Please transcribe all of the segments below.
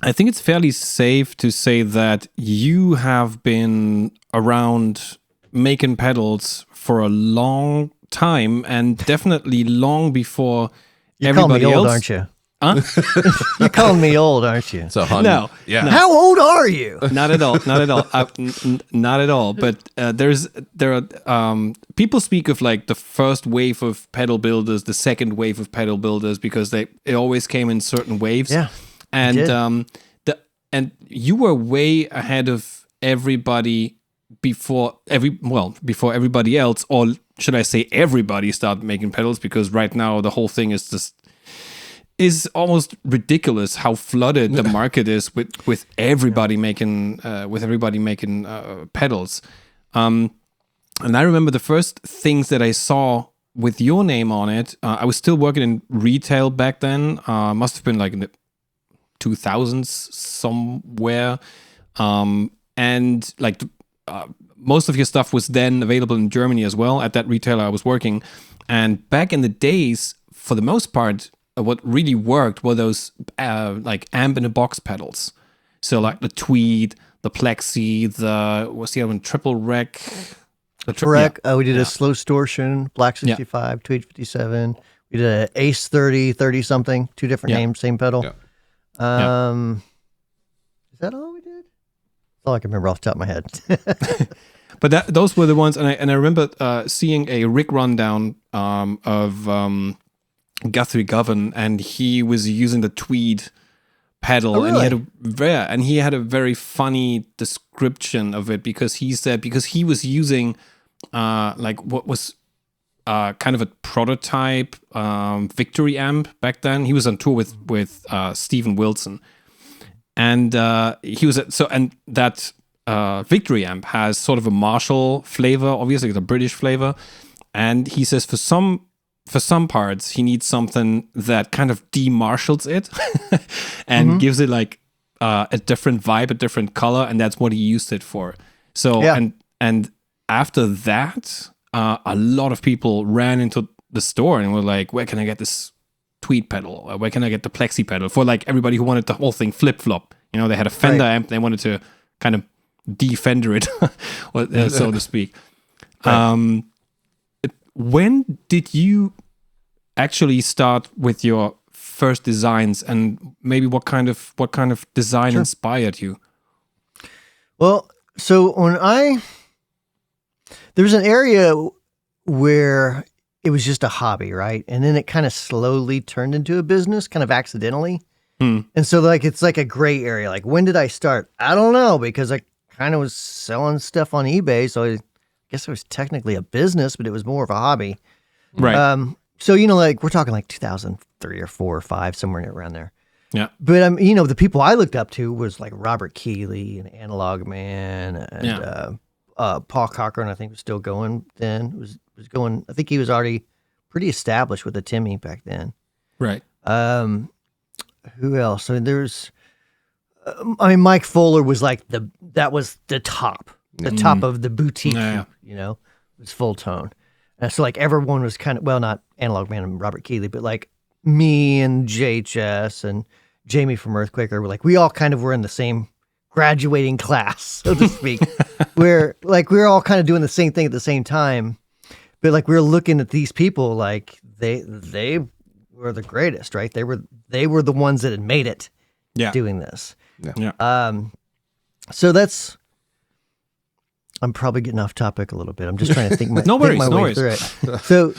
I think it's fairly safe to say that you have been around making pedals for a long time, and definitely long before You're calling me everybody old, else. aren't you? Huh? You're calling me old, aren't you? So, hun, No, yeah. no. How old are you? Not at all. Not at all. Not at all. But there are people speak of like the first wave of pedal builders, the second wave of pedal builders, because it always came in certain waves. Yeah, and did. and you were way ahead of everybody before everybody else, or should I say everybody started making pedals, because right now the whole thing is almost ridiculous how flooded the market is with everybody making pedals. And I remember the first things that I saw with your name on it. I was still working in retail back then. Must have been like in the 2000s somewhere. And like most of your stuff was then available in Germany as well at that retailer I was working. And back in the days, for the most part, what really worked were those like amp in a box pedals. So like the Tweed, the Plexi, what's the other one? Triple Rec. Correct. We did a Slow Distortion, Black 65, Tweed 57. We did an Ace 30, 30 something, two different names, same pedal. Yeah. Is that all we did? That's all I can remember off the top of my head. But those were the ones, and I remember seeing a rig rundown of Guthrie Govan, and he was using the Tweed pedal. Oh, really? And he had a very funny description of it, because he said he was using like what was kind of a prototype Victory amp back then. He was on tour with Stephen Wilson, and he was and that Victory amp has sort of a Marshall flavor, obviously the British flavor, and he says for some parts he needs something that kind of demarshals it and gives it like a different vibe, a different color, and that's what he used it for. So and after that, a lot of people ran into the store and were like, where can I get this Tweed pedal? Where can I get the Plexi pedal? For like everybody who wanted the whole thing flip-flop. You know, they had a Fender amp, they wanted to kind of defender it, so to speak. Right. When did you actually start with your first designs, and maybe what kind of design inspired you? Well, so there was an area where it was just a hobby, right? And then it kind of slowly turned into a business, kind of accidentally. And so like, it's like a gray area. Like, when did I start? I don't know, because I kind of was selling stuff on eBay. So I guess it was technically a business, but it was more of a hobby. Right. So, you know, like we're talking like 2003 or 4 or 5, somewhere around there. Yeah. But, you know, the people I looked up to was like Robert Keeley and Analog Man and Paul Cochran, I think, was still going then. Was going, I think he was already pretty established with the Timmy back then. Right. Who else? So there's, Mike Fuller was like that was the top of the boutique, you know, it was Full Tone. And so like everyone was kind of, well, not Analog Man and Robert Keeley, but like me and JHS and Jamie from Earthquaker were like, we all kind of were in the same graduating class, so to speak, where like we were all kind of doing the same thing at the same time. But like we were looking at these people like they were the greatest, right? They were the ones that had made it doing this. Yeah. So that's, I'm probably getting off topic a little bit. I'm just trying to think my, No worries. way through it. So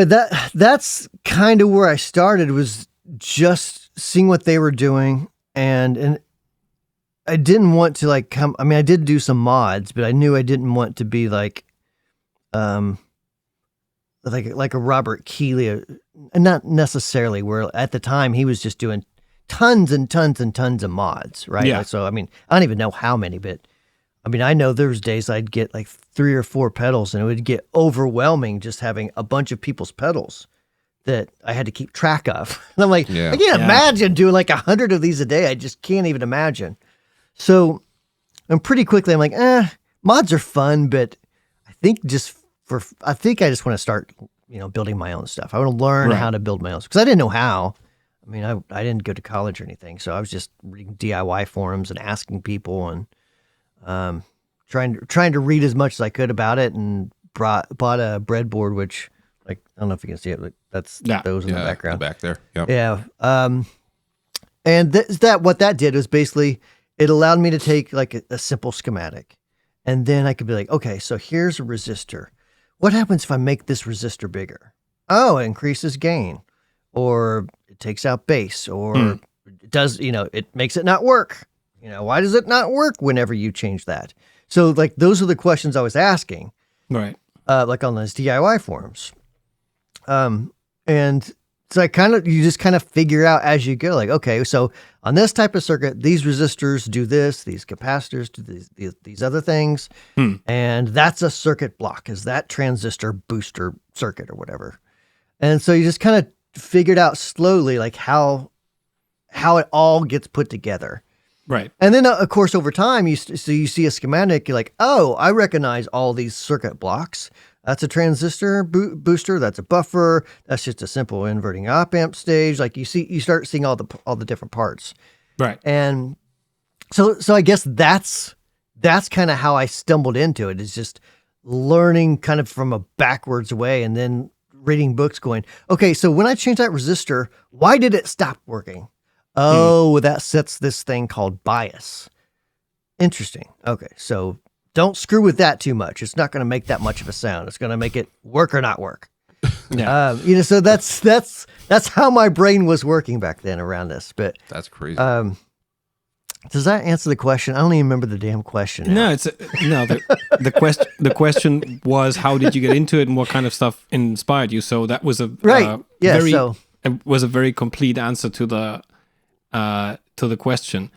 that's kind of where I started, was just seeing what they were doing, and I didn't want to like come. I mean, I did do some mods, but I knew I didn't want to be like a Robert Keeley, and not necessarily. Where at the time he was just doing tons and tons and tons of mods, right? Yeah. Like, so I mean, I don't even know how many, but I mean, I know there was days I'd get like 3 or 4 pedals, and it would get overwhelming just having a bunch of people's pedals that I had to keep track of. And I'm like, I can't imagine doing like 100 of these a day. I just can't even imagine. So, and pretty quickly, I'm like, mods are fun, but I think I just want to start, you know, building my own stuff. I want to learn how to build my own, because I didn't know how. I mean, I didn't go to college or anything, so I was just reading DIY forums and asking people and trying to read as much as I could about it, and bought a breadboard, which, like, I don't know if you can see it, but that's those in the background. The back there. Yep. Yeah. And what that did was basically it allowed me to take like a simple schematic, and then I could be like, okay, so here's a resistor. What happens if I make this resistor bigger? Oh, it increases gain, or it takes out bass, or it does, it makes it not work. Why does it not work whenever you change that? So like those are the questions I was asking, Right. like on those DIY forums. And so you just kind of figure out as you go, like, okay, so on this type of circuit, these resistors do this, these capacitors do these other things. And that's a circuit block, is that transistor booster circuit or whatever. And so you just kind of figured out slowly, like how it all gets put together. Right. And then, of course, over time, you see a schematic, you're like, oh, I recognize all these circuit blocks. That's a transistor booster. That's a buffer. That's just a simple inverting op amp stage. Like you start seeing all the different parts. Right. And so I guess that's kind of how I stumbled into it, is just learning kind of from a backwards way, and then reading books going, okay, so when I changed that resistor, why did it stop working? Oh, that sets this thing called bias. Interesting. Okay, so don't screw with that too much. It's not going to make that much of a sound. It's going to make it work or not work. Yeah. So that's how my brain was working back then around this. But That's crazy. does that answer the question? I don't even remember the damn question now. No, the question was, how did you get into it and what kind of stuff inspired you? So that was a It was a very complete answer to the question.